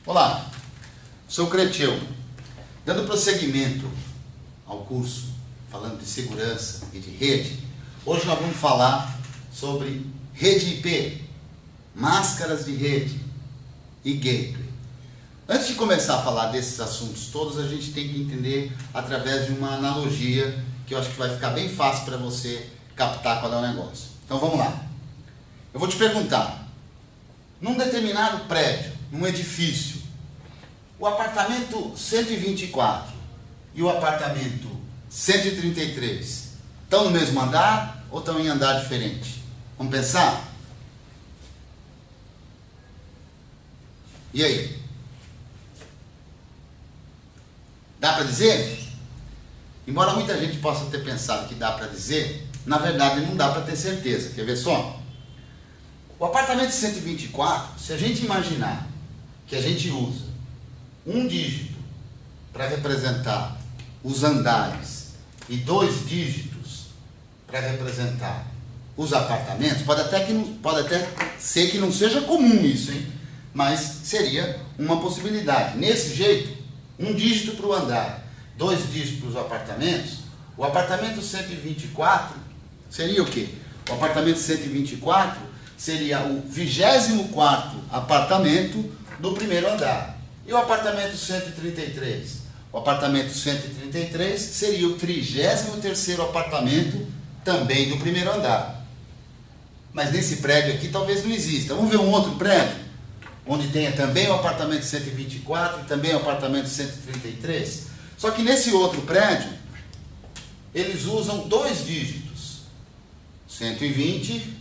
Olá, sou o Creteu. Dando prosseguimento ao curso, falando de segurança e de rede, hoje nós vamos falar sobre rede IP, máscaras de rede e gateway. Antes de começar a falar desses assuntos todos, a gente tem que entender através de uma analogia que eu acho que vai ficar bem fácil para você captar qual é o negócio. Então vamos lá. Eu vou te perguntar, num determinado prédio, num edifício, o apartamento 124 e o apartamento 133 estão no mesmo andar ou estão em andar diferente? Vamos pensar? E aí? Dá para dizer? Embora muita gente possa ter pensado que dá para dizer, na verdade não dá para ter certeza. Quer ver só? O apartamento 124, se a gente imaginar que a gente usa um dígito para representar os andares e 2 dígitos para representar os apartamentos, pode até ser que não seja comum isso, hein? Mas seria uma possibilidade. Nesse jeito, um dígito para o andar, 2 dígitos para os apartamentos, o apartamento 124 seria o quê? O apartamento 124 seria o 24º apartamento do primeiro andar. E o apartamento 133? O apartamento 133 seria o 33º apartamento também do primeiro andar. Mas nesse prédio aqui talvez não exista. Vamos ver um outro prédio, onde tenha também o apartamento 124 e também o apartamento 133. Só que nesse outro prédio, eles usam 2 dígitos. 120,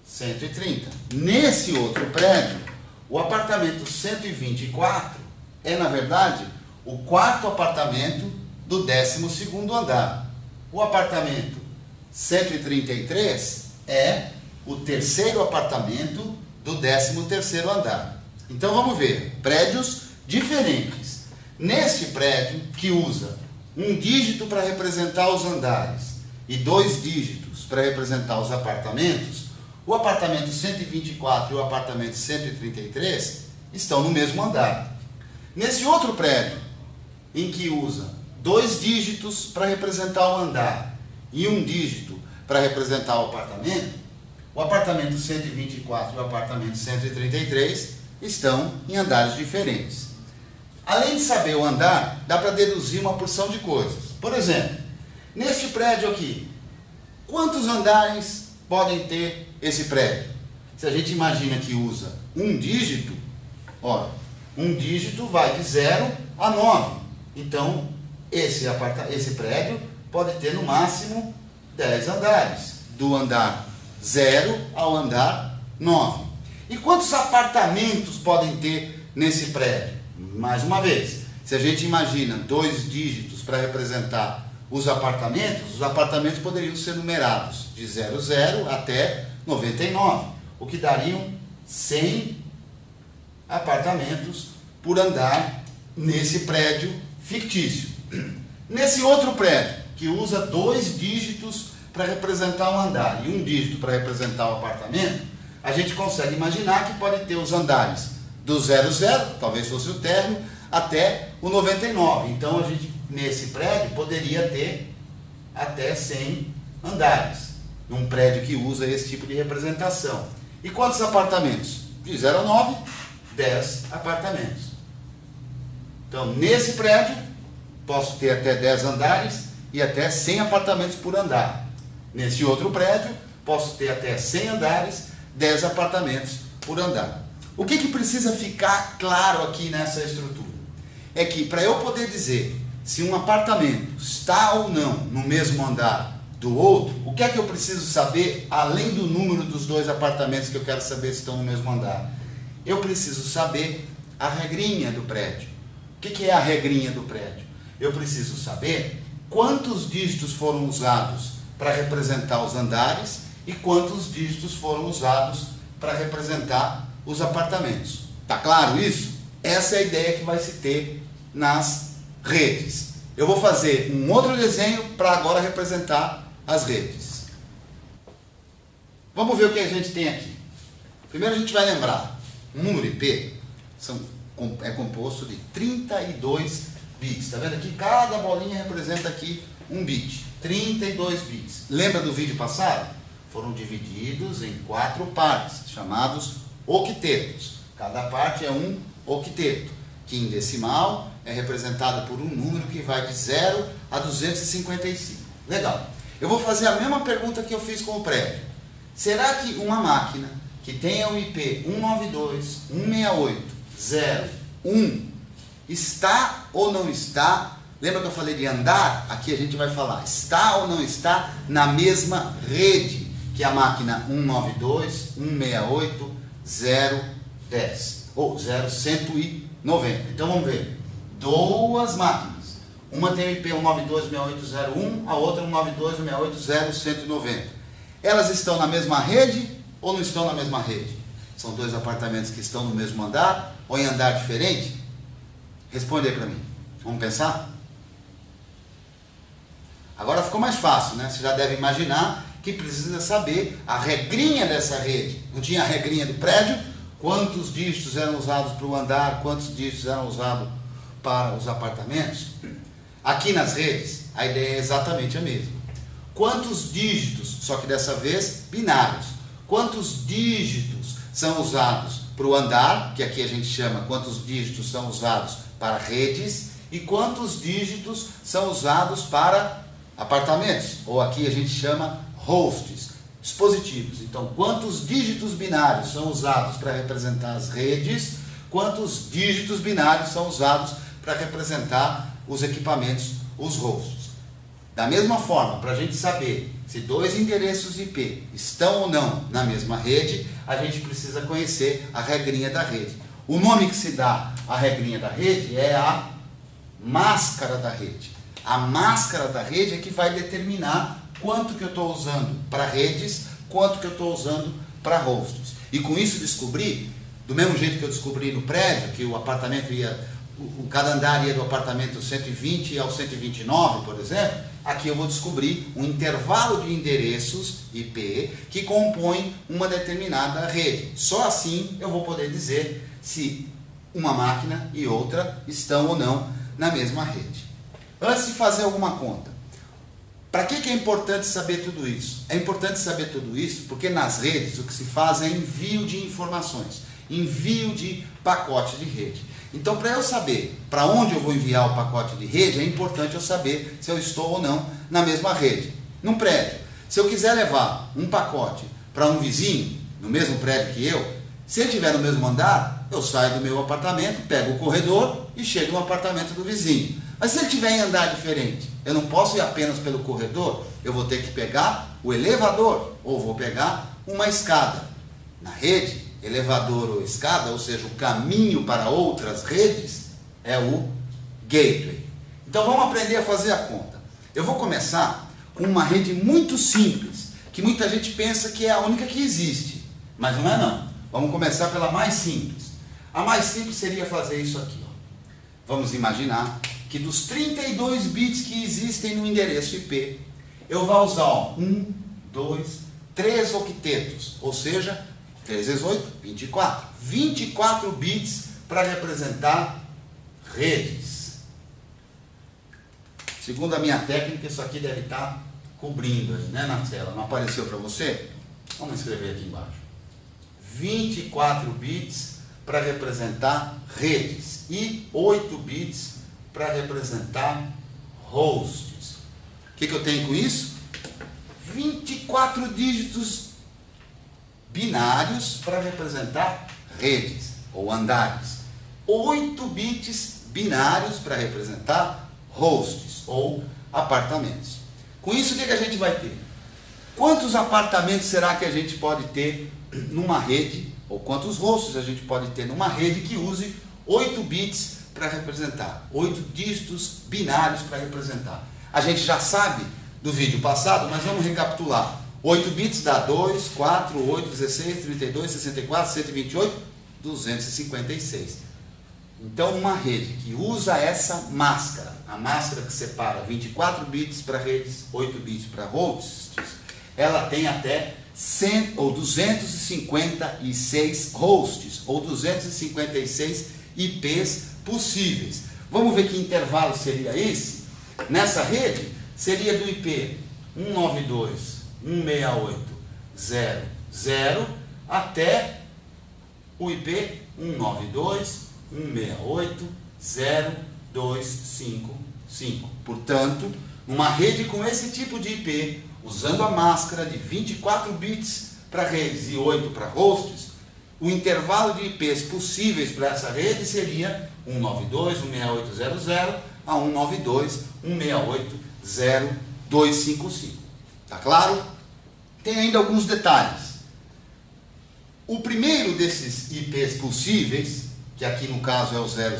130. Nesse outro prédio, o apartamento 124 é, na verdade, o 4º apartamento do 12º andar. O apartamento 133 é o 3º apartamento do 13º andar. Então vamos ver, prédios diferentes. Neste prédio, que usa um dígito para representar os andares e 2 dígitos para representar os apartamentos, o apartamento 124 e o apartamento 133 estão no mesmo andar. Nesse outro prédio, em que usa 2 dígitos para representar o andar e 1 dígito para representar o apartamento 124 e o apartamento 133 estão em andares diferentes. Além de saber o andar, dá para deduzir uma porção de coisas. Por exemplo, neste prédio aqui, quantos andares podem ter esse prédio? Se a gente imagina que usa um dígito, olha, um dígito vai de 0 a 9. Então, esse prédio pode ter no máximo 10 andares, do andar 0 ao andar 9. E quantos apartamentos podem ter nesse prédio? Mais uma vez, se a gente imagina 2 dígitos para representar os apartamentos poderiam ser numerados de 00 até 99, o que dariam 100 apartamentos por andar nesse prédio fictício. Nesse outro prédio, que usa 2 dígitos para representar um andar e 1 dígito para representar o apartamento, a gente consegue imaginar que pode ter os andares do 00, talvez fosse o térreo, até o 99. Então a gente, nesse prédio, poderia ter até 100 andares, num prédio que usa esse tipo de representação. E quantos apartamentos? De 0 a 9, 10 apartamentos. Então, nesse prédio, posso ter até 10 andares e até 100 apartamentos por andar. Nesse outro prédio, posso ter até 100 andares, 10 apartamentos por andar. O que precisa ficar claro aqui nessa estrutura? É que para eu poder dizer se um apartamento está ou não no mesmo andar do outro, o que é que eu preciso saber além do número dos 2 apartamentos que eu quero saber se estão no mesmo andar? Eu preciso saber a regrinha do prédio. O que é a regrinha do prédio? Eu preciso saber quantos dígitos foram usados para representar os andares e quantos dígitos foram usados para representar os apartamentos. Tá claro isso? Essa é a ideia que vai se ter nas redes. Eu vou fazer um outro desenho para agora representar as redes. Vamos ver o que a gente tem aqui. Primeiro a gente vai lembrar, um número IP é composto de 32 bits. Está vendo aqui? Cada bolinha representa aqui um bit. 32 bits. Lembra do vídeo passado? Foram divididos em 4 partes, chamados octetos. Cada parte é um octeto, que em decimal é representado por um número que vai de 0 a 255. Legal. Eu vou fazer a mesma pergunta que eu fiz com o prédio. Será que uma máquina que tenha o IP 192.168.0.1 está ou não está? Lembra que eu falei de andar? Aqui a gente vai falar, está ou não está na mesma rede que a máquina 192.168.0.10 ou 0.190. Então vamos ver. Duas máquinas. Uma tem o IP 192.168.0.1, a outra 192.168.0.190. Elas estão na mesma rede ou não estão na mesma rede? São dois apartamentos que estão no mesmo andar ou em andar diferente? Responde aí para mim. Vamos pensar? Agora ficou mais fácil, né? Você já deve imaginar que precisa saber a regrinha dessa rede. Não tinha a regrinha do prédio? Quantos dígitos eram usados para o andar? Quantos dígitos eram usados para os apartamentos? Aqui nas redes, a ideia é exatamente a mesma. Quantos dígitos, só que dessa vez binários, quantos dígitos são usados para o andar, que aqui a gente chama quantos dígitos são usados para redes, e quantos dígitos são usados para apartamentos, ou aqui a gente chama hosts, dispositivos. Então, quantos dígitos binários são usados para representar as redes, quantos dígitos binários são usados para representar os equipamentos, os hosts. Da mesma forma, para a gente saber se dois endereços IP estão ou não na mesma rede, a gente precisa conhecer a regrinha da rede. O nome que se dá à regrinha da rede é a máscara da rede. A máscara da rede é que vai determinar quanto que eu estou usando para redes, quanto que eu estou usando para hosts. E com isso descobri, do mesmo jeito que eu descobri no prédio, que o apartamento cada andar ia do apartamento 120 ao 129, por exemplo, aqui eu vou descobrir um intervalo de endereços IP que compõe uma determinada rede. Só assim eu vou poder dizer se uma máquina e outra estão ou não na mesma rede. Antes de fazer alguma conta, para que é importante saber tudo isso? É importante saber tudo isso porque nas redes o que se faz é envio de informações, envio de pacote de rede. Então, para eu saber para onde eu vou enviar o pacote de rede, é importante eu saber se eu estou ou não na mesma rede. Num prédio, se eu quiser levar um pacote para um vizinho, no mesmo prédio que eu, se ele estiver no mesmo andar, eu saio do meu apartamento, pego o corredor e chego no apartamento do vizinho. Mas se ele estiver em andar diferente, eu não posso ir apenas pelo corredor, eu vou ter que pegar o elevador, ou vou pegar uma escada. Na rede, elevador ou escada, ou seja, o caminho para outras redes, é o gateway. Então vamos aprender a fazer a conta. Eu vou começar com uma rede muito simples, que muita gente pensa que é a única que existe, mas não é não. Vamos começar pela mais simples. A mais simples seria fazer isso aqui. Ó. Vamos imaginar que dos 32 bits que existem no endereço IP, eu vou usar 1, 2, 3 octetos, ou seja, 3 vezes 8, 24. 24 bits para representar redes. Segundo a minha técnica, isso aqui deve estar cobrindo aí, né, na tela. Não apareceu para você? Vamos escrever aqui embaixo. 24 bits para representar redes e 8 bits para representar hosts. O que eu tenho com isso? 24 dígitos binários para representar redes ou andares. 8 bits binários para representar hosts ou apartamentos. Com isso, o que a gente vai ter? Quantos apartamentos será que a gente pode ter numa rede? Ou quantos hosts a gente pode ter numa rede que use 8 bits para representar? 8 dígitos binários para representar. A gente já sabe do vídeo passado, mas vamos recapitular. 8 bits dá 2, 4, 8, 16, 32, 64, 128, 256. Então, uma rede que usa essa máscara, a máscara que separa 24 bits para redes, 8 bits para hosts, ela tem até 256 hosts, ou 256 IPs possíveis. Vamos ver que intervalo seria esse? Nessa rede, seria do IP 192.168.0.0 até o IP 192.168.0.255. Portanto, uma rede com esse tipo de IP, usando a máscara de 24 bits para redes e 8 para hosts, o intervalo de IPs possíveis para essa rede seria 192.168.0.0 a 192.168.0.255. Tá claro? Tem ainda alguns detalhes. O primeiro desses IPs possíveis, que aqui no caso é o 00,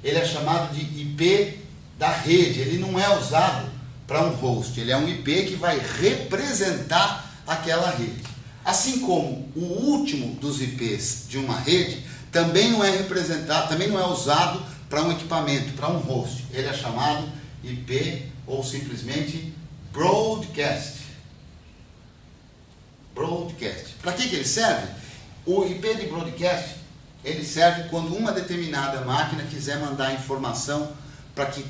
ele é chamado de IP da rede. Ele não é usado para um host, ele é um IP que vai representar aquela rede. Assim como o último dos IPs de uma rede também não é representado, também não é usado para um equipamento, para um host. Ele é chamado IP ou simplesmente broadcast. Broadcast. Para que ele serve? O IP de broadcast, ele serve quando uma determinada máquina quiser mandar informação para que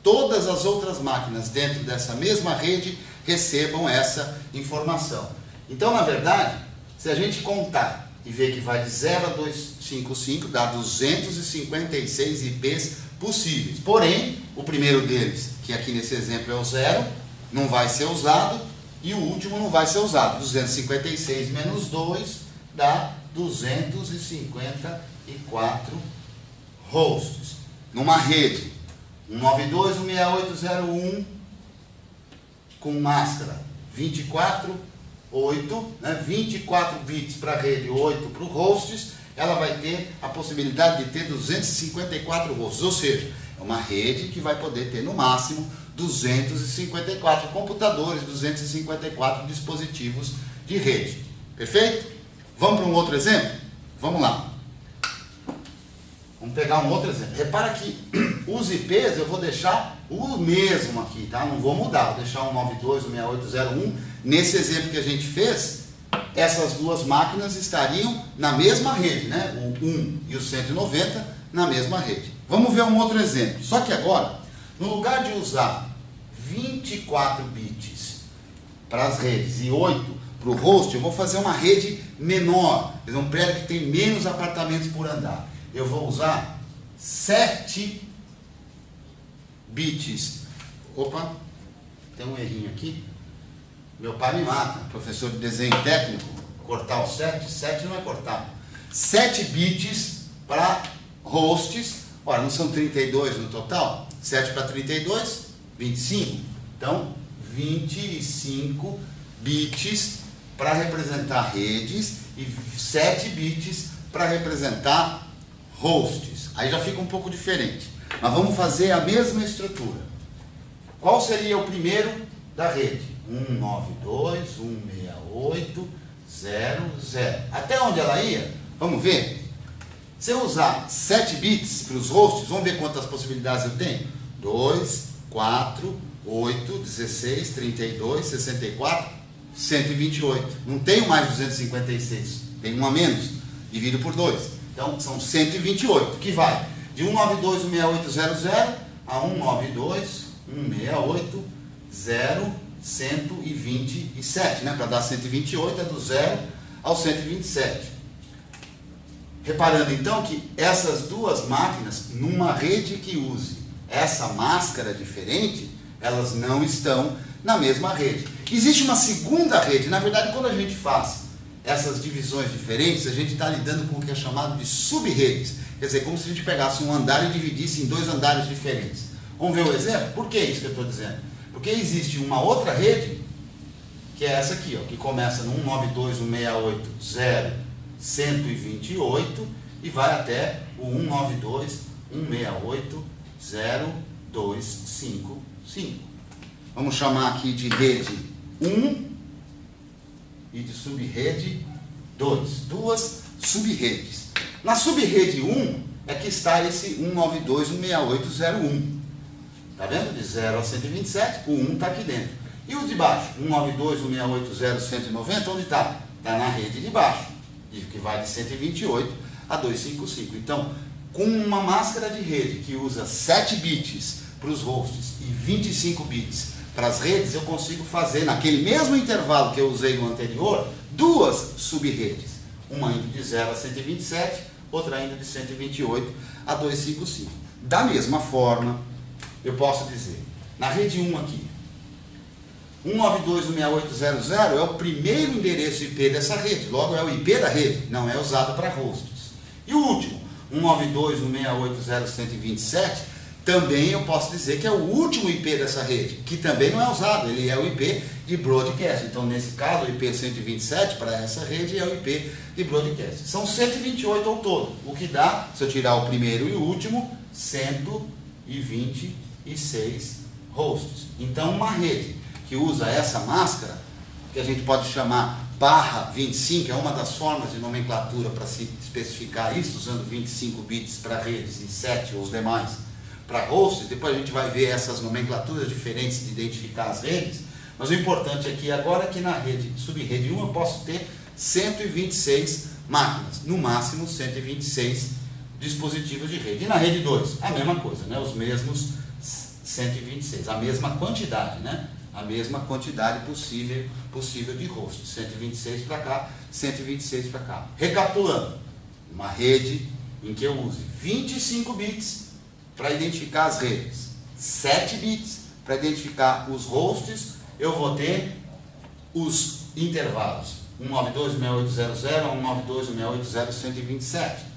todas as outras máquinas dentro dessa mesma rede recebam essa informação. Então, na verdade, se a gente contar e ver que vai de 0 a 255, dá 256 IPs possíveis. Porém, o primeiro deles, que aqui nesse exemplo é o 0, não vai ser usado, e o último não vai ser usado. 256 menos 2 dá 254 hosts. Numa rede, 192.168.0.1 com máscara 24 bits para a rede, 8 para o hosts, ela vai ter a possibilidade de ter 254 hosts, ou seja, é uma rede que vai poder ter no máximo 254 computadores, 254 dispositivos de rede. Perfeito? Vamos para um outro exemplo? Vamos lá. Vamos pegar um outro exemplo. Repara que os IPs eu vou deixar o mesmo aqui, tá? Não vou mudar, vou deixar o 192.168.0.1. Nesse exemplo que a gente fez, essas duas máquinas estariam na mesma rede, né? O 1 e o 190 na mesma rede. Vamos ver um outro exemplo. Só que agora, no lugar de usar 24 bits para as redes e 8 para o host, eu vou fazer uma rede menor. É um prédio que tem menos apartamentos por andar. Eu vou usar 7 bits. Opa, tem um errinho aqui. Meu pai me mata, professor de desenho técnico, cortar o 7 não é cortar. 7 bits para hosts. Ora, não são 32 no total? 7 para 32, 25. Então, 25 bits para representar redes e 7 bits para representar hosts. Aí já fica um pouco diferente. Mas vamos fazer a mesma estrutura. Qual seria o primeiro da rede? 192.168.0.0. Até onde ela ia? Vamos ver? Se eu usar 7 bits para os hosts, vamos ver quantas possibilidades eu tenho? 2, 4, 8, 16, 32, 64, 128. Não tenho mais 256, tenho um a menos, divido por 2. Então são 128, que vai de 192.168.0.0 a 192.168.0.127, né? Para dar 128 é do 0 ao 127. Reparando então que essas duas máquinas, numa rede que use essa máscara diferente, elas não estão na mesma rede. Existe uma segunda rede. Na verdade, quando a gente faz essas divisões diferentes, a gente está lidando com o que é chamado de sub-redes. Quer dizer, como se a gente pegasse um andar e dividisse em 2 andares diferentes. Vamos ver o exemplo? Por que isso que eu estou dizendo? Porque existe uma outra rede, que é essa aqui, ó, que começa no 192.168.0.128 e vai até o 192.168.0.255. Vamos chamar aqui de rede 1 e de subrede 2. Duas subrredes. Na subrede 1 é que está esse 192.168.0.1. Está vendo? De 0 a 127, o 1 está aqui dentro. E o de baixo? 192.168.0.190, onde está? Está na rede de baixo, que vai de 128 a 255. Então, com uma máscara de rede que usa 7 bits para os hosts e 25 bits para as redes, eu consigo fazer, naquele mesmo intervalo que eu usei no anterior, duas subredes. Uma indo de 0 a 127, outra indo de 128 a 255. Da mesma forma, eu posso dizer, na rede 1 aqui, 192.168.0.0 é o primeiro endereço IP dessa rede, logo é o IP da rede, não é usado para hosts. E o último, 192.168.0.127, também eu posso dizer que é o último IP dessa rede, que também não é usado, ele é o IP de broadcast. Então, nesse caso, o IP 127 para essa rede é o IP de broadcast. São 128 ao todo, o que dá, se eu tirar o primeiro e o último, 126 hosts. Então, uma rede que usa essa máscara, que a gente pode chamar barra 25, é uma das formas de nomenclatura para se especificar isso, usando 25 bits para redes e 7 os demais para hosts. Depois a gente vai ver essas nomenclaturas diferentes de identificar as redes, mas o importante aqui agora é que na rede, subrede 1 eu posso ter 126 máquinas, no máximo 126 dispositivos de rede. E na rede 2, a mesma coisa, né? Os mesmos 126, a mesma quantidade, né? A mesma quantidade possível de hosts, 126 para cá, 126 para cá. Recapitulando, uma rede em que eu use 25 bits para identificar as redes, 7 bits para identificar os hosts, eu vou ter os intervalos 192.168.0.0 a 192.168.0.127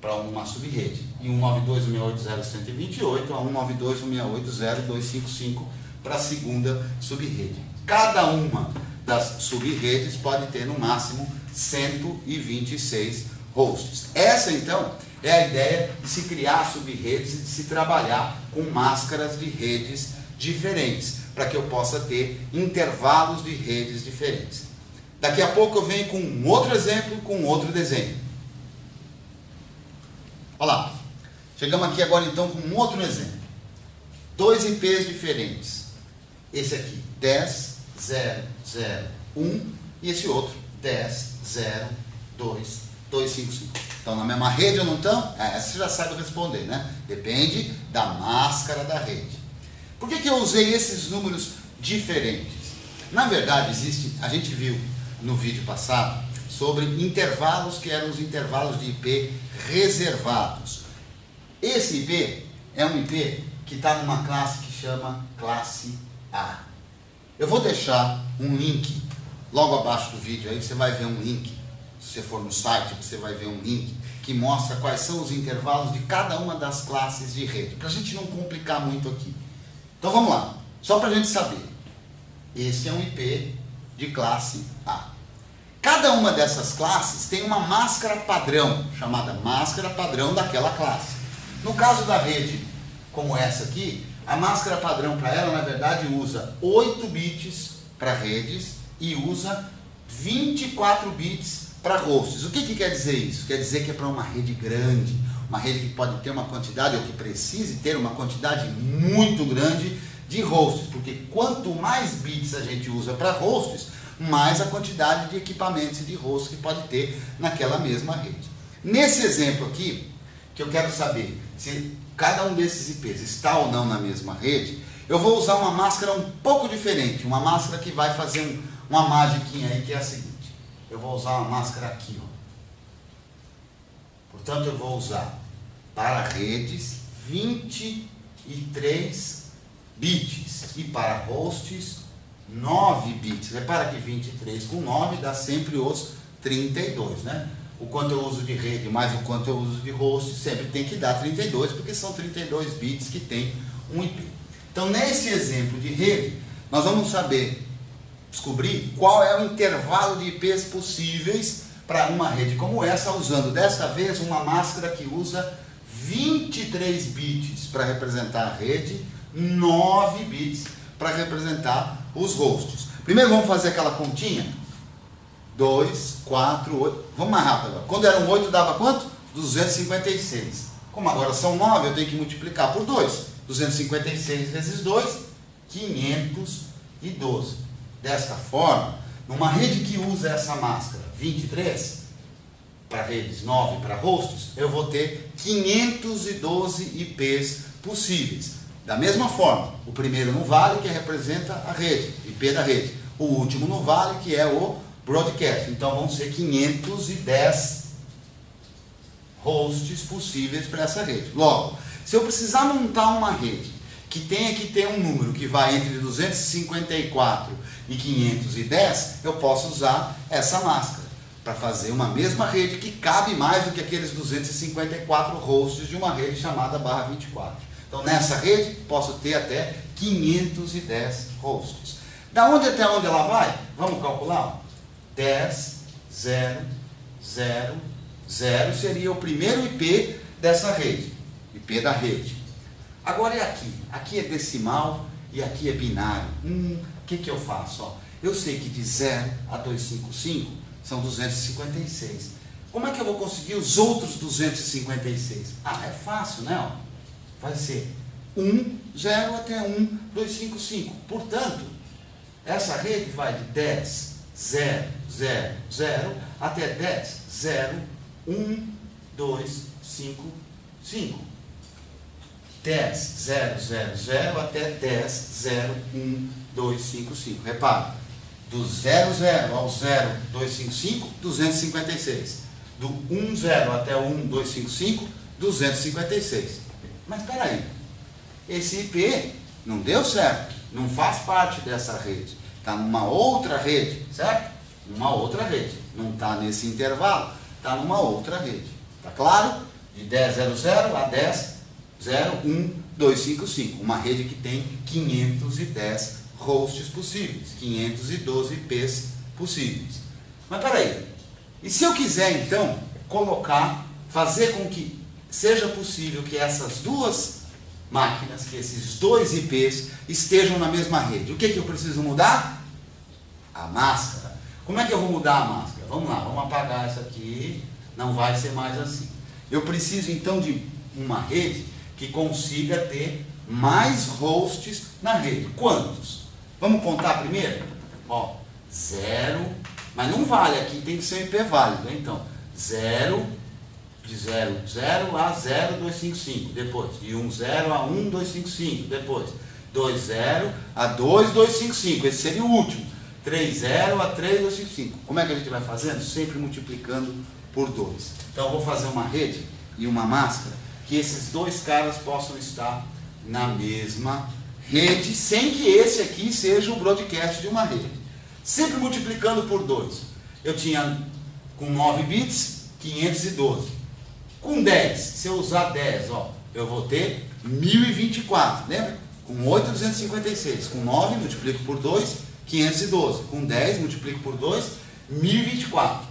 para uma subrede, e 192.168.0.128 a 192.168.0.255 para a segunda subrede. Cada uma das subredes pode ter no máximo 126 hosts. Essa então é a ideia de se criar subredes e de se trabalhar com máscaras de redes diferentes, para que eu possa ter intervalos de redes diferentes. Daqui a pouco eu venho com um outro exemplo, com outro desenho. Olha lá, chegamos aqui agora então com um outro exemplo. Dois IPs diferentes. Esse aqui, 10.0.0.1 e esse outro, 10.0.2.255. Estão na mesma rede ou não estão? Essa você já sabe responder, né? Depende da máscara da rede. Por que eu usei esses números diferentes? Na verdade, a gente viu no vídeo passado sobre intervalos que eram os intervalos de IP reservados. Esse IP é um IP que está numa classe que chama classe A. Eu vou deixar um link logo abaixo do vídeo, aí você vai ver um link. Se você for no site, você vai ver um link que mostra quais são os intervalos de cada uma das classes de rede, para a gente não complicar muito aqui. Então vamos lá, só para a gente saber. Esse é um IP de classe A. Cada uma dessas classes tem uma máscara padrão, chamada máscara padrão daquela classe. No caso da rede, como essa aqui, a máscara padrão para ela, na verdade, usa 8 bits para redes e usa 24 bits para hosts. O que quer dizer isso? Quer dizer que é para uma rede grande, uma rede que pode ter uma quantidade, ou que precise ter uma quantidade muito grande de hosts, porque quanto mais bits a gente usa para hosts, mais a quantidade de equipamentos e de hosts que pode ter naquela mesma rede. Nesse exemplo aqui, que eu quero saber se cada um desses IPs está ou não na mesma rede, eu vou usar uma máscara um pouco diferente, uma máscara que vai fazer uma magiquinha aí, que é a seguinte. Eu vou usar uma máscara aqui, ó. Portanto, eu vou usar para redes 23 bits e para hosts 9 bits. Repara que 23 com 9 dá sempre os 32, né? O quanto eu uso de rede mais o quanto eu uso de host sempre tem que dar 32, porque são 32 bits que tem um IP. Então, nesse exemplo de rede, nós vamos descobrir qual é o intervalo de IPs possíveis para uma rede como essa, usando desta vez uma máscara que usa 23 bits para representar a rede, 9 bits para representar os hosts. Primeiro vamos fazer aquela continha. 2, 4, 8. Vamos mais rápido agora. Quando eram 8 dava quanto? 256. Como agora são 9, eu tenho que multiplicar por 2. 256 vezes 2, 512. e 12. Desta forma, numa rede que usa essa máscara 23, para redes 9 para hosts, eu vou ter 512 IPs possíveis. Da mesma forma, o primeiro no vale, que representa a rede, IP da rede. O último no vale, que é o broadcast. Então vão ser 510 hosts possíveis para essa rede. Logo, se eu precisar montar uma rede que tenha que ter um número que vai entre 254 e 510, eu posso usar essa máscara para fazer uma mesma rede que cabe mais do que aqueles 254 hosts de uma rede chamada barra 24. Então nessa rede posso ter até 510 hosts. Da onde até onde ela vai? Vamos calcular? 10, 0, 0, 0 seria o primeiro IP dessa rede, IP da rede. Agora é aqui, aqui é decimal e aqui é binário. O que eu faço? Ó, eu sei que de 0 a 255 são 256. Como é que eu vou conseguir os outros 256? Ah, é fácil, né? Ó, vai ser 1, 0 até 1, 255. Portanto, essa rede vai de 10, 0, 0, 0 até 10, 0, 1, 2, 5, 5. 10, 0, 0, 0 até 10, 0, 1, 2, 5, 5. Repara, do 0, 0 ao 0, 2, 5, 5, 256. Do 1, 0 até o 1, 2, 5, 5, 256. Mas espera aí, esse IP não deu certo, não faz parte dessa rede. Está numa outra rede, certo? Uma outra rede. Não está nesse intervalo, está numa outra rede. Está claro? De 10, 0, 0 a 10, 0, 1, 2, 5, 5. Uma rede que tem 510 hosts possíveis, 512 IPs possíveis. Mas peraí, e se eu quiser então fazer com que seja possível que essas duas máquinas, que esses dois IPs estejam na mesma rede, o que eu preciso mudar? A máscara. Como é que eu vou mudar a máscara? Vamos lá, vamos apagar essa aqui, não vai ser mais assim. Eu preciso então de uma rede que consiga ter mais hosts na rede. Quantos? Vamos contar primeiro? Ó, 0, mas não vale aqui, tem que ser um IP válido, né? Então, 0, de 0, 0 a 0, 2, 5, 5, depois, de 1, 0 a 1, 2, 5, 5, depois, 2, 0 a 2, 2, 5, 5, esse seria o último, 3, 0 a 3, 2, 5, 5. Como é que a gente vai fazendo? Sempre multiplicando por 2. Então, eu vou fazer uma rede e uma máscara que esses dois caras possam estar na mesma rede, sem que esse aqui seja o broadcast de uma rede. Sempre multiplicando por 2. Eu tinha com 9 bits, 512. Com 10, se eu usar 10, ó, eu vou ter 1024, lembra? Com 8, 256. Com 9, multiplico por 2, 512. Com 10, multiplico por 2, 1024.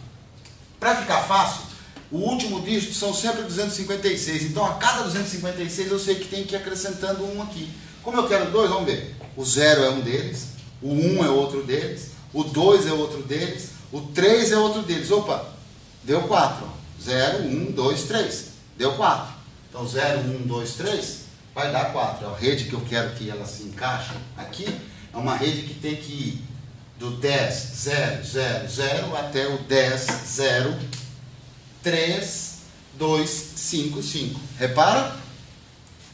Para ficar fácil, o último dígito são sempre 256. Então, a cada 256, eu sei que tem que ir acrescentando um aqui. Como eu quero 2, vamos ver. O 0 é um deles, o 1 é outro deles, o 2 é outro deles, o 3 é outro deles. Opa, deu 4. 0, 1, 2, 3. Deu 4. Então, 0, 1, 2, 3 vai dar 4. É a rede que eu quero que ela se encaixe aqui. É uma rede que tem que ir do 10, 0, 0, 0 até o 10, 0, 3, 2, 5, 5. Repara?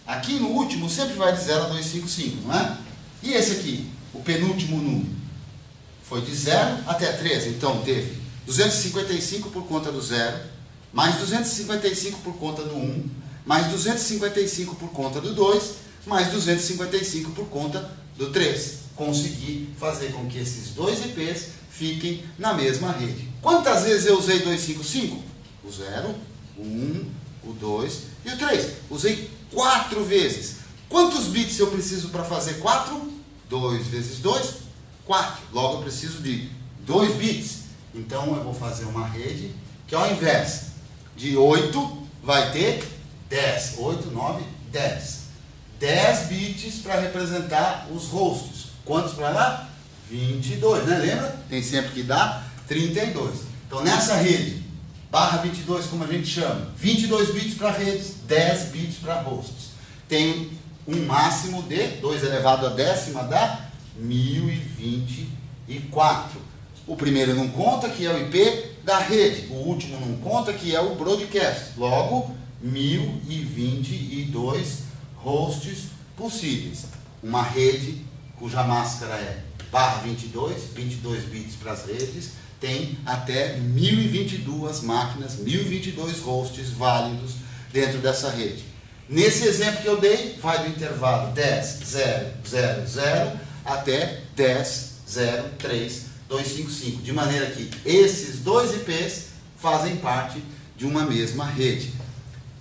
Aqui no último sempre vai de 0 a 2, 5, 5, não é? E esse aqui, o penúltimo número, foi de 0 até 3. Então teve 255 por conta do 0, mais 255 por conta do 1, mais 255 por conta do 2, mais 255 por conta do 3. Consegui fazer com que esses dois IPs fiquem na mesma rede. Quantas vezes eu usei 255? O 0, o 1, o 2 e o 3. Usei 4 vezes. Quantos bits eu preciso para fazer 4? 2 vezes 2, 4. Logo eu preciso de 2 bits. Então eu vou fazer uma rede que ao invés de 8 vai ter 10. 8, 9, 10. 10 bits para representar os hosts. Quantos para lá? 22, né? Lembra? Tem sempre que dar 32. Então nessa rede, barra 22, como a gente chama, 22 bits para redes, 10 bits para hosts. Tem um máximo de 2 elevado a décima dá 1024. O primeiro não conta, que é o IP da rede. O último não conta, que é o broadcast. Logo, 1022 hosts possíveis. Uma rede cuja máscara é /22, 22 bits para as redes, tem até 1022 máquinas, 1022 hosts válidos dentro dessa rede. Nesse exemplo que eu dei, vai do intervalo 10.0.0.0 até 10.0.3.255, de maneira que esses dois IPs fazem parte de uma mesma rede.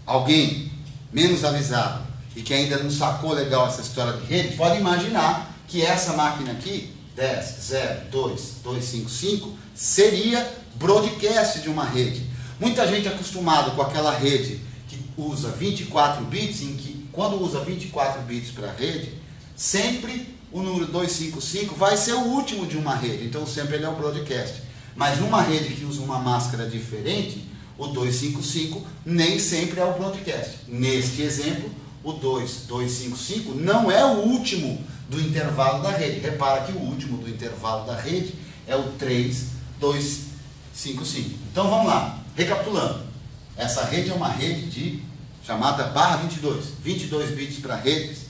Alguém menos avisado e que ainda não sacou legal essa história de rede, pode imaginar que essa máquina aqui, 10.0.2.255, seria broadcast de uma rede. Muita gente acostumada com aquela rede que usa 24 bits, em que quando usa 24 bits para a rede, sempre o número 255 vai ser o último de uma rede, então sempre ele é o broadcast. Mas numa rede que usa uma máscara diferente, o 255 nem sempre é o broadcast. Neste exemplo, o 255 não é o último do intervalo da rede. Repara que o último do intervalo da rede é o 3255. Então vamos lá, recapitulando. Essa rede é uma rede chamada /22. 22 bits para redes,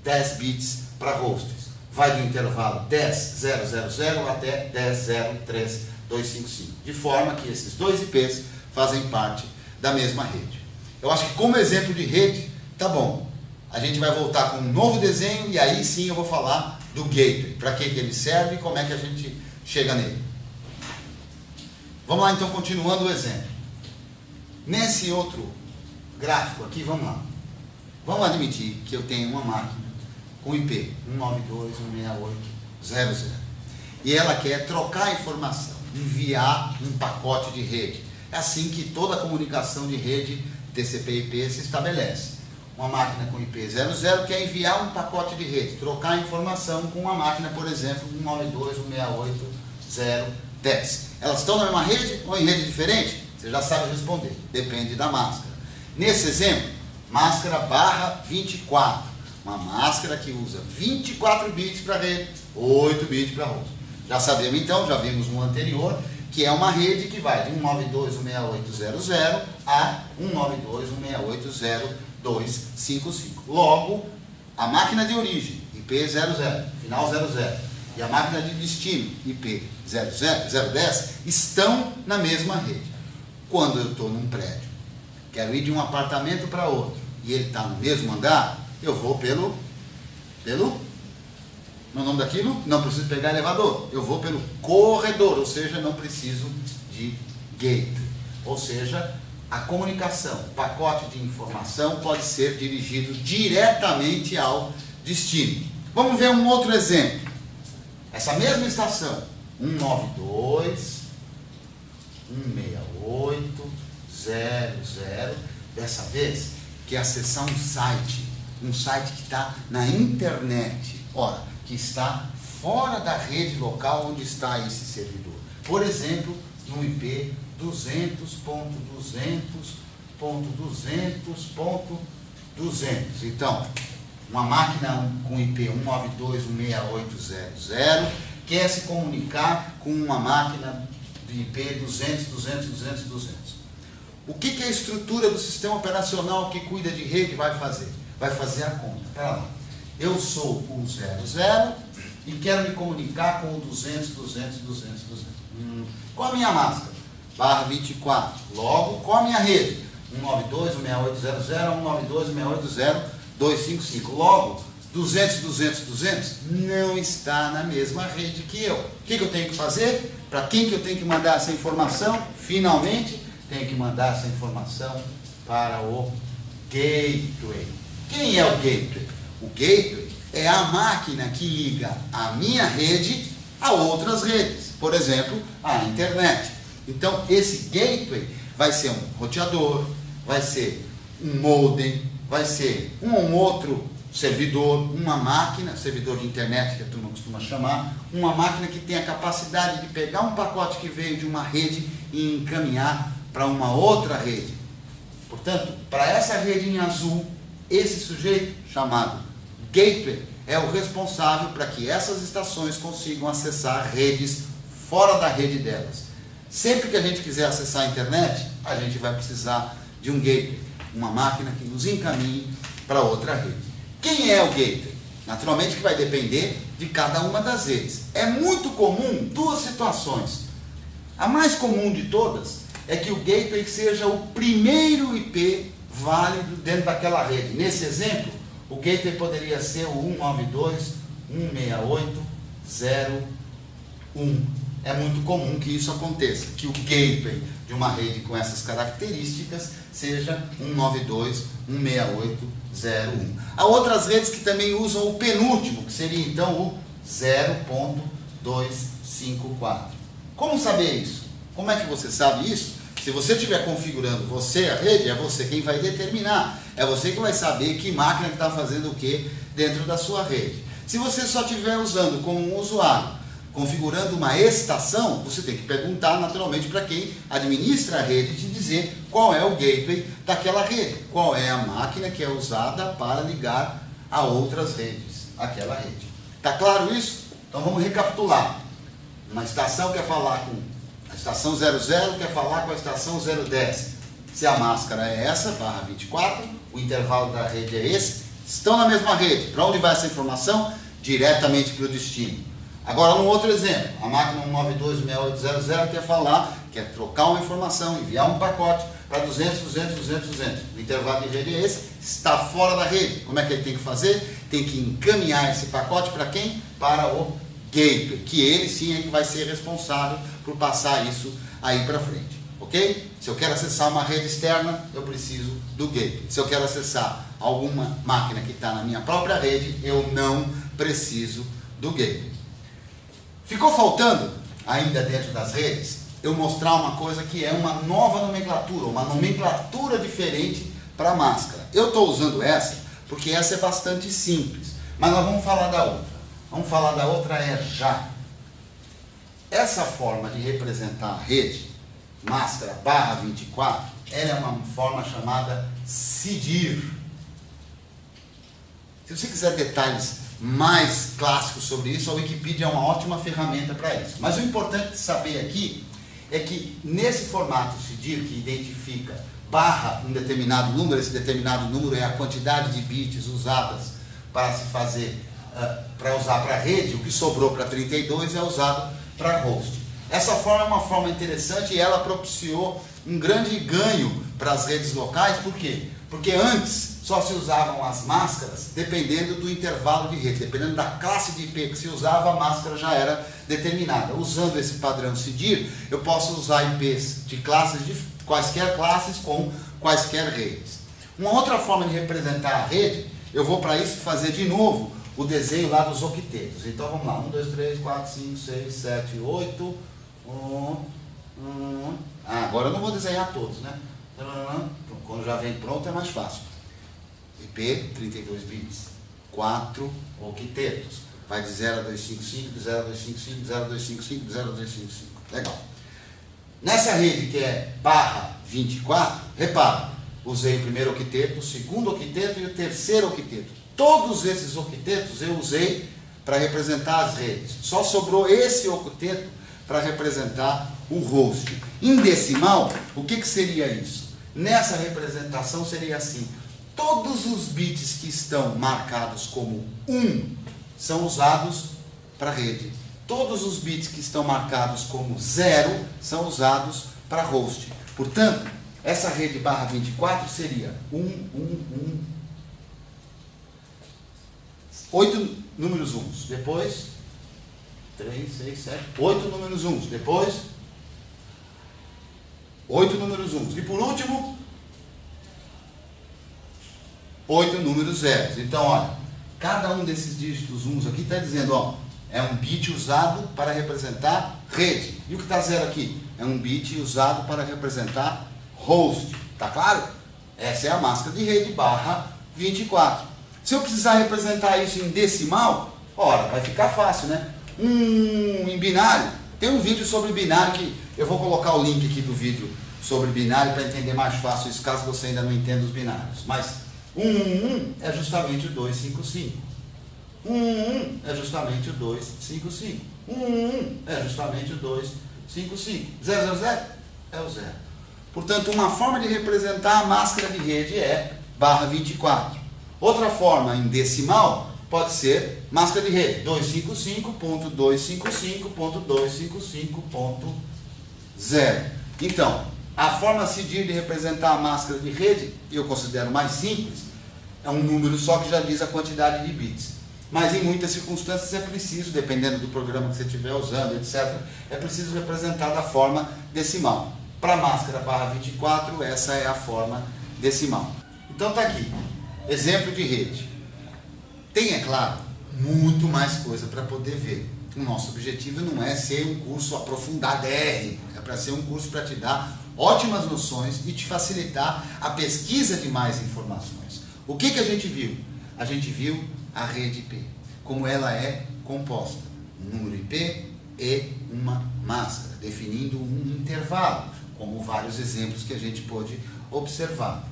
10 bits para hosts. Vai do intervalo 10.0.0.0 até 10.0.3.255. De forma que esses dois IPs fazem parte da mesma rede. Eu acho que como exemplo de rede, tá bom. A gente vai voltar com um novo desenho e aí sim eu vou falar do gateway. Para que ele serve e como é que a gente chega nele. Vamos lá então, continuando o exemplo. Nesse outro gráfico aqui, vamos lá. Vamos admitir que eu tenho uma máquina com IP 192.168.0.0 e ela quer trocar a informação, enviar um pacote de rede. É assim que toda a comunicação de rede TCP/IP se estabelece. Uma máquina com IP 00 quer enviar um pacote de rede, trocar a informação com uma máquina, por exemplo, 192.168.0.10. Elas estão na mesma rede ou em rede diferente? Você já sabe responder, depende da máscara. Nesse exemplo, máscara /24, uma máscara que usa 24 bits para rede, 8 bits para host. Já sabemos então, já vimos no anterior, que é uma rede que vai de 192.168.0.0 a 192.168.0.255. Logo, a máquina de origem, IP 00, final 00, e a máquina de destino, IP 010, estão na mesma rede. Quando eu estou num prédio, quero ir de um apartamento para outro, e ele está no mesmo andar, eu vou pelo no nome daquilo, não preciso pegar elevador, eu vou pelo corredor, ou seja, não preciso de gateway. Ou seja, a comunicação, o pacote de informação pode ser dirigido diretamente ao destino. Vamos ver um outro exemplo. Essa mesma estação, 192.168.0.0, dessa vez quer acessar um site que está na internet. Ora, que está fora da rede local onde está esse servidor. Por exemplo, no IP 200.200.200.200. Então, uma máquina com IP 192.168.0.0 quer se comunicar com uma máquina de IP 200.200.200.200. O que a estrutura do sistema operacional que cuida de rede vai fazer? Vai fazer a conta. Espera lá. Eu sou o 00 e quero me comunicar com o 200.200.200.200. Qual a minha máscara? /24. Logo, qual a minha rede? 192.168.0.0, 192.168.0.255. Logo, 200.200.200 não está na mesma rede que eu. O que eu tenho que fazer? Para quem que eu tenho que mandar essa informação? Finalmente, tenho que mandar essa informação para o gateway. Quem é o gateway? O gateway é a máquina que liga a minha rede a outras redes, por exemplo, a internet. Então, esse gateway vai ser um roteador, vai ser um modem, vai ser um outro servidor, uma máquina, servidor de internet que a turma costuma chamar, uma máquina que tem a capacidade de pegar um pacote que veio de uma rede e encaminhar para uma outra rede. Portanto, para essa rede em azul, esse sujeito chamado gateway é o responsável para que essas estações consigam acessar redes fora da rede delas. Sempre que a gente quiser acessar a internet, a gente vai precisar de um gateway, uma máquina que nos encaminhe para outra rede. Quem é o gateway? Naturalmente que vai depender de cada uma das redes. É muito comum duas situações. A mais comum de todas é que o gateway seja o primeiro IP válido dentro daquela rede. Nesse exemplo, o gateway poderia ser o 192.168.0.1. É muito comum que isso aconteça, que o gateway de uma rede com essas características seja 192.168.0.1. Há outras redes que também usam o penúltimo, que seria então o 0.254. Como saber isso? Como é que você sabe isso? Se você estiver configurando você a rede, é você quem vai determinar. É você que vai saber que máquina está fazendo o que dentro da sua rede. Se você só estiver usando como um usuário, configurando uma estação, você tem que perguntar naturalmente para quem administra a rede te dizer qual é o gateway daquela rede, qual é a máquina que é usada para ligar a outras redes, aquela rede. Tá claro isso? Então vamos recapitular. Uma estação quer falar com a estação 00, quer falar com a estação 010. Se a máscara é essa, barra 24, o intervalo da rede é esse, estão na mesma rede. Para onde vai essa informação? Diretamente para o destino. Agora, um outro exemplo, a máquina 192.168.0.0 quer falar, quer trocar uma informação, enviar um pacote para 200, 200, 200, 200. O intervalo de rede é esse, está fora da rede. Como é que ele tem que fazer? Tem que encaminhar esse pacote para quem? Para o gateway, que ele sim é que vai ser responsável por passar isso aí para frente. Ok? Se eu quero acessar uma rede externa, eu preciso do gateway. Se eu quero acessar alguma máquina que está na minha própria rede, eu não preciso do gateway. Ficou faltando, ainda dentro das redes, eu mostrar uma coisa que é uma nova nomenclatura, uma nomenclatura diferente para a máscara. Eu estou usando essa porque essa é bastante simples, mas nós vamos falar da outra. Vamos falar da outra já. Essa forma de representar a rede, máscara barra 24, ela é uma forma chamada CIDR. Se você quiser detalhes mais clássicos sobre isso, a Wikipedia é uma ótima ferramenta para isso. Mas o importante de saber aqui é que nesse formato CIDR, que identifica barra um determinado número, esse determinado número é a quantidade de bits usadas para se fazer, para usar para a rede, o que sobrou para 32 é usado para host. Essa forma é uma forma interessante e ela propiciou um grande ganho para as redes locais. Por quê? Porque antes só se usavam as máscaras dependendo do intervalo de rede, dependendo da classe de IP que se usava, a máscara já era determinada. Usando esse padrão CIDR, eu posso usar IPs de classes, de quaisquer classes com quaisquer redes. Uma outra forma de representar a rede, eu vou para isso fazer de novo o desenho lá dos octetos. Então vamos lá, 1, 2, 3, 4, 5, 6, 7, 8, agora eu não vou desenhar todos, né? Quando já vem pronto é mais fácil. IP, 32 bits, 4 octetos. Vai de 0 a 255, de 0 a 255, de 0 a 255, de 0 a 255. Legal. Nessa rede que é barra 24, repara, usei o primeiro octeto, o segundo octeto e o terceiro octeto. Todos esses octetos eu usei para representar as redes. Só sobrou esse octeto para representar o host. Em decimal, o que seria isso? Nessa representação seria assim: todos os bits que estão marcados como 1 são usados para a rede. Todos os bits que estão marcados como 0 são usados para host. Portanto, essa rede barra 24 seria 8 números 1. Depois, 3, 6, 7, 8 números 1. Depois, 8 números 1. E por último, 8 números zeros. Então, olha, cada um desses dígitos 1 aqui está dizendo, ó, é um bit usado para representar rede. E o que está zero aqui? É um bit usado para representar host. Tá claro? Essa é a máscara de rede barra 24. Se eu precisar representar isso em decimal, ora, vai ficar fácil, né? Em binário. Tem um vídeo sobre binário que eu vou colocar o link aqui do vídeo sobre binário para entender mais fácil isso, caso você ainda não entenda os binários. Mas 1 é justamente o 255. é justamente o 255. 1 é justamente o 255. 000 é o 0. Portanto, uma forma de representar a máscara de rede é barra 24. Outra forma em decimal pode ser máscara de rede 255.255.255.0. Então, a forma CIDIR de representar a máscara de rede, eu considero mais simples, é um número só que já diz a quantidade de bits. Mas em muitas circunstâncias é preciso, dependendo do programa que você estiver usando, etc., é preciso representar da forma decimal. Para a máscara barra 24, essa é a forma decimal. Então está aqui, exemplo de rede. Tem, é claro, muito mais coisa para poder ver. O nosso objetivo não é ser um curso aprofundadérrimo, é para ser um curso para te dar ótimas noções e te facilitar a pesquisa de mais informações. O que a gente viu? A gente viu a rede IP, como ela é composta, um número IP e uma máscara, definindo um intervalo, como vários exemplos que a gente pôde observar.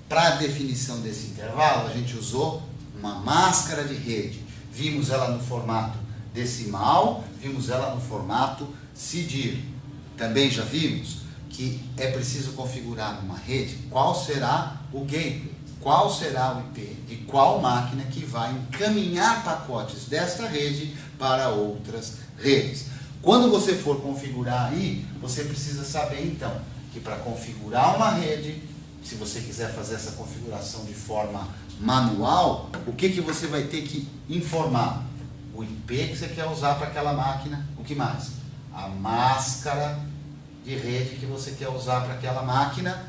Para a definição desse intervalo, a gente usou uma máscara de rede. Vimos ela no formato decimal, vimos ela no formato CIDIR. Também já vimos que é preciso configurar numa rede qual será o gateway, qual será o IP de qual máquina que vai encaminhar pacotes desta rede para outras redes. Quando você for configurar aí, você precisa saber então que para configurar uma rede, se você quiser fazer essa configuração de forma manual, o que você vai ter que informar? O IP que você quer usar para aquela máquina, o que mais? A máscara de rede que você quer usar para aquela máquina.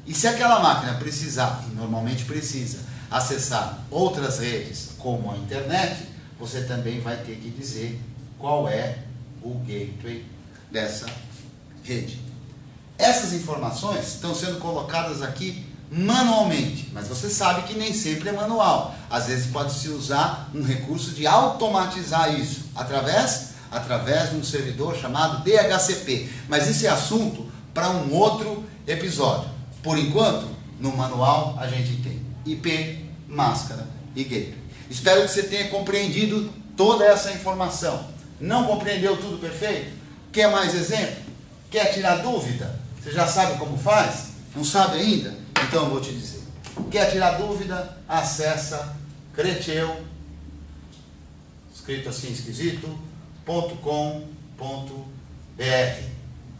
E se aquela máquina precisar, e normalmente precisa, acessar outras redes, como a internet, você também vai ter que dizer qual é o gateway dessa rede. Essas informações estão sendo colocadas aqui manualmente, mas você sabe que nem sempre é manual. Às vezes pode-se usar um recurso de automatizar isso, através de um servidor chamado DHCP. Mas esse é assunto para um outro episódio. Por enquanto, no manual a gente tem IP, máscara e gateway. Espero que você tenha compreendido toda essa informação. Não compreendeu tudo perfeito? Quer mais exemplo? Quer tirar dúvida? Você já sabe como faz? Não sabe ainda? Então eu vou te dizer. Quer tirar dúvida? Acessa Creteu, escrito assim esquisito, .com.br.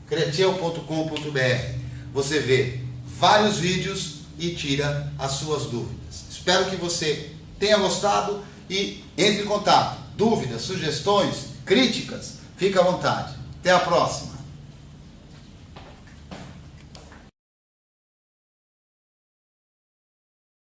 Creteu.com.br. Você vê vários vídeos e tira as suas dúvidas. Espero que você tenha gostado e entre em contato. Dúvidas, sugestões, críticas, fique à vontade. Até a próxima.